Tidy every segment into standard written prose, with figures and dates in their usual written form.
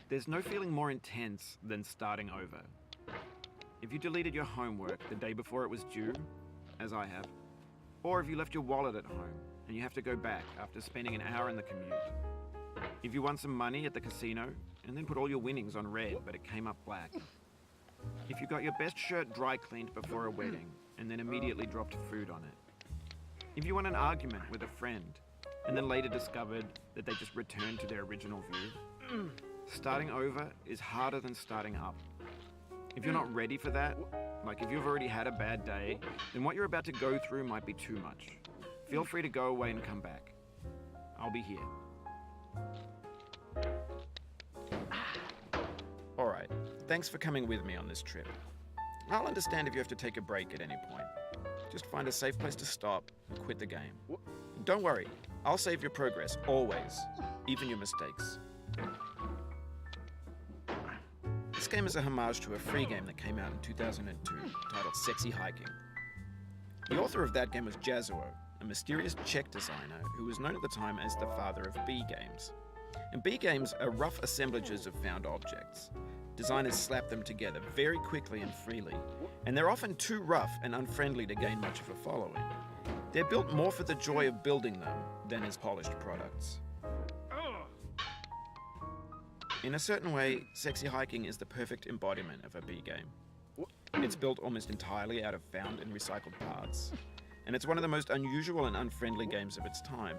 There's no feeling more intense than starting over. If you deleted your homework the day before it was due, as I have, or if you left your wallet at home and you have to go back after spending an hour in the commute. If you won some money at the casino and then put all your winnings on red but it came up black. If you got your best shirt dry cleaned before a wedding and then immediately dropped food on it. If you won an argument with a friend and then later discovered that they just returned to their original view. Starting over is harder than starting up. If you're not ready for that, like if you've already had a bad day, then what you're about to go through might be too much. Feel free to go away and come back. I'll be here. Alright, thanks for coming with me on this trip. I'll understand if you have to take a break at any point. Just find a safe place to stop and quit the game. And don't worry, I'll save your progress, always, even your mistakes. This game is a homage to a free game that came out in 2002, titled Sexy Hiking. The author of that game was Jazzuo, a mysterious Czech designer who was known at the time as the father of B games. And B games are rough assemblages of found objects. Designers slap them together very quickly and freely, and they're often too rough and unfriendly to gain much of a following. They're built more for the joy of building them than as polished products. In a certain way, Sexy Hiking is the perfect embodiment of a B game. It's built almost entirely out of found and recycled parts, and it's one of the most unusual and unfriendly games of its time.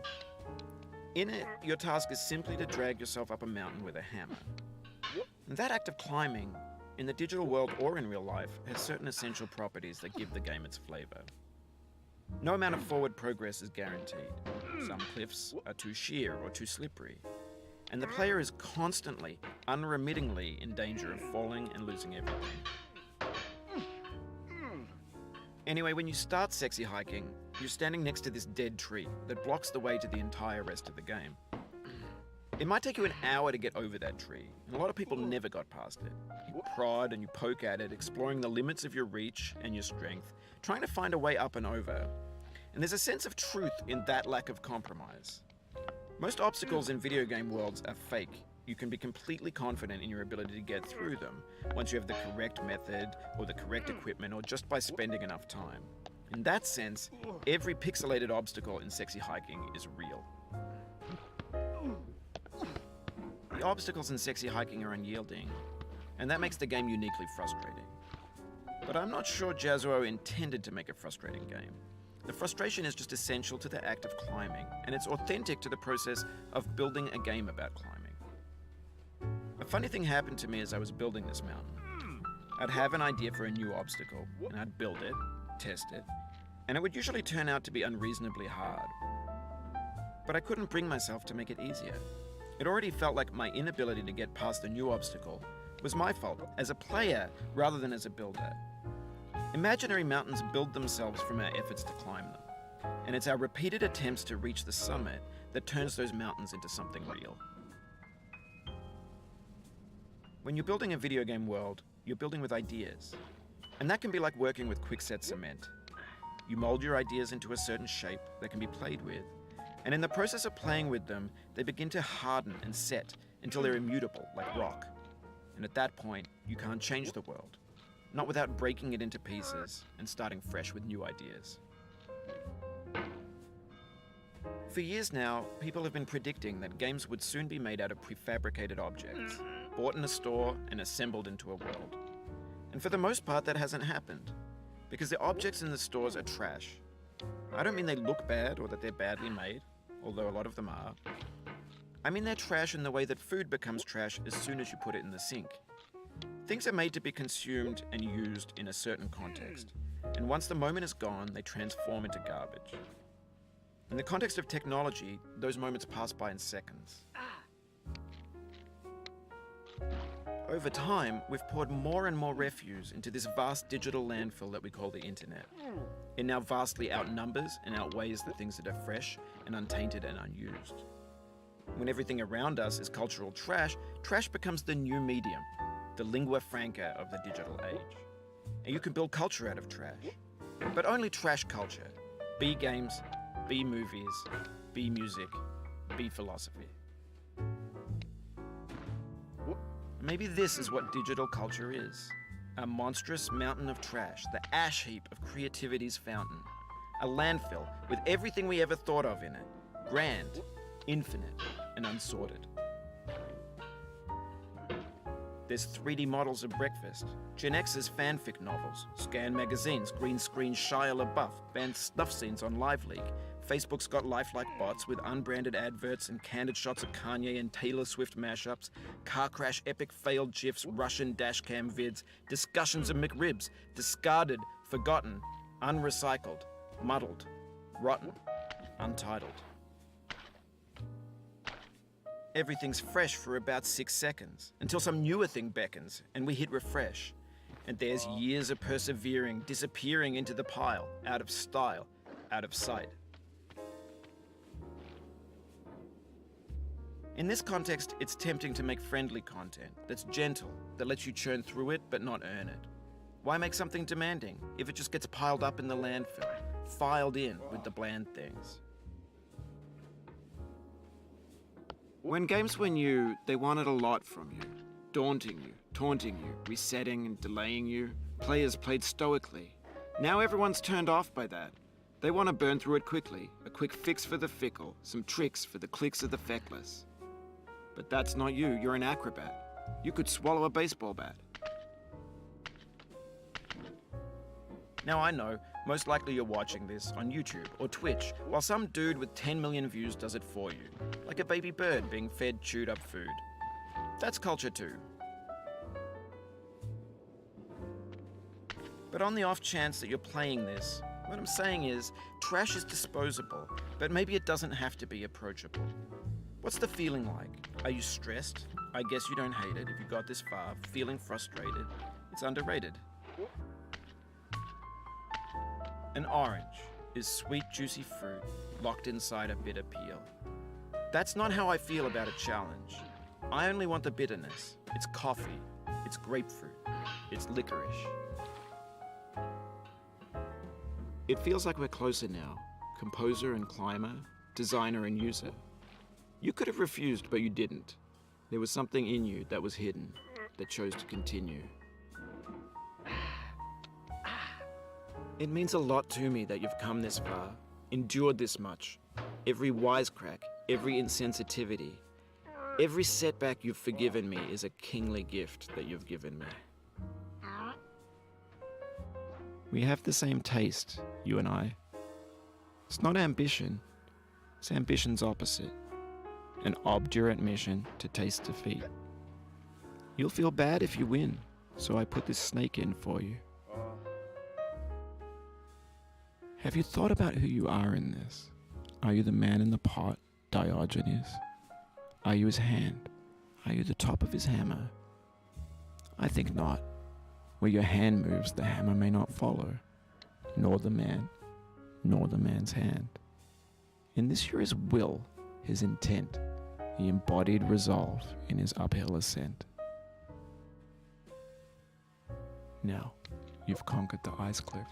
In it, your task is simply to drag yourself up a mountain with a hammer. And that act of climbing, in the digital world or in real life, has certain essential properties that give the game its flavor. No amount of forward progress is guaranteed. Some cliffs are too sheer or too slippery. And the player is constantly, unremittingly in danger of falling and losing everything. Anyway, when you start Sexy Hiking, you're standing next to this dead tree that blocks the way to the entire rest of the game. It might take you an hour to get over that tree, and a lot of people never got past it. You prod and you poke at it, exploring the limits of your reach and your strength, trying to find a way up and over. And there's a sense of truth in that lack of compromise. Most obstacles in video game worlds are fake. You can be completely confident in your ability to get through them once you have the correct method or the correct equipment or just by spending enough time. In that sense, every pixelated obstacle in Sexy Hiking is real. The obstacles in Sexy Hiking are unyielding, and that makes the game uniquely frustrating. But I'm not sure Jazzuo intended to make a frustrating game. The frustration is just essential to the act of climbing, and it's authentic to the process of building a game about climbing. A funny thing happened to me as I was building this mountain. I'd have an idea for a new obstacle, and I'd build it, test it, and it would usually turn out to be unreasonably hard. But I couldn't bring myself to make it easier. It already felt like my inability to get past the new obstacle was my fault as a player rather than as a builder. Imaginary mountains build themselves from our efforts to climb them, and it's our repeated attempts to reach the summit that turns those mountains into something real. When you're building a video game world, you're building with ideas, and that can be like working with quickset cement. You mold your ideas into a certain shape that can be played with, and in the process of playing with them, they begin to harden and set until they're immutable, like rock. And at that point, you can't change the world. Not without breaking it into pieces and starting fresh with new ideas. For years now, people have been predicting that games would soon be made out of prefabricated objects, bought in a store and assembled into a world. And for the most part, that hasn't happened, because the objects in the stores are trash. I don't mean they look bad or that they're badly made, although a lot of them are. I mean they're trash in the way that food becomes trash as soon as you put it in the sink. Things are made to be consumed and used in a certain context, and once the moment is gone, they transform into garbage. In the context of technology, those moments pass by in seconds. Over time, we've poured more and more refuse into this vast digital landfill that we call the internet. It now vastly outnumbers and outweighs the things that are fresh and untainted and unused. When everything around us is cultural trash, trash becomes the new medium, the lingua franca of the digital age. And you can build culture out of trash. But only trash culture. B games, B movies, B music, B philosophy. Maybe this is what digital culture is. A monstrous mountain of trash, the ash heap of creativity's fountain. A landfill with everything we ever thought of in it. Grand, infinite, and unsorted. There's 3D models of breakfast, Gen X's fanfic novels, scan magazines, green screen Shia LaBeouf, banned snuff scenes on Live Leak. Facebook's got lifelike bots with unbranded adverts and candid shots of Kanye and Taylor Swift mashups, car crash epic failed GIFs, Russian dashcam vids, discussions of McRibs, discarded, forgotten, unrecycled, muddled, rotten, untitled. Everything's fresh for about 6 seconds, until some newer thing beckons and we hit refresh. And there's years of persevering disappearing into the pile, out of style, out of sight. In this context, it's tempting to make friendly content that's gentle, that lets you churn through it but not earn it. Why make something demanding if it just gets piled up in the landfill, filed in with the bland things? When games were new, they wanted a lot from you. Daunting you, taunting you, resetting and delaying you. Players played stoically. Now everyone's turned off by that. They want to burn through it quickly. A quick fix for the fickle, some tricks for the clicks of the feckless. But that's not you, you're an acrobat. You could swallow a baseball bat. Now I know, most likely you're watching this on YouTube or Twitch, while some dude with 10 million views does it for you, like a baby bird being fed chewed up food. That's culture too. But on the off chance that you're playing this, what I'm saying is, trash is disposable, but maybe it doesn't have to be approachable. What's the feeling like? Are you stressed? I guess you don't hate it if you got this far, feeling frustrated. It's underrated. An orange is sweet, juicy fruit locked inside a bitter peel. That's not how I feel about a challenge. I only want the bitterness. It's coffee. It's grapefruit. It's licorice. It feels like we're closer now. Composer and climber, designer and user. You could have refused, but you didn't. There was something in you that was hidden, that chose to continue. It means a lot to me that you've come this far, endured this much. Every wisecrack, every insensitivity, every setback you've forgiven me is a kingly gift that you've given me. We have the same taste, you and I. It's not ambition, it's ambition's opposite. An obdurate mission to taste defeat. You'll feel bad if you win, so I put this snake in for you. Have you thought about who you are in this? Are you the man in the pot, Diogenes? Are you his hand? Are you the top of his hammer? I think not. Where your hand moves, the hammer may not follow, nor the man, nor the man's hand. In this you're his will, his intent, the embodied resolve in his uphill ascent. Now, you've conquered the ice cliff,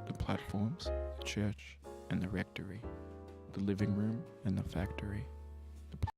the platforms, the church, and the rectory, the living room and the factory.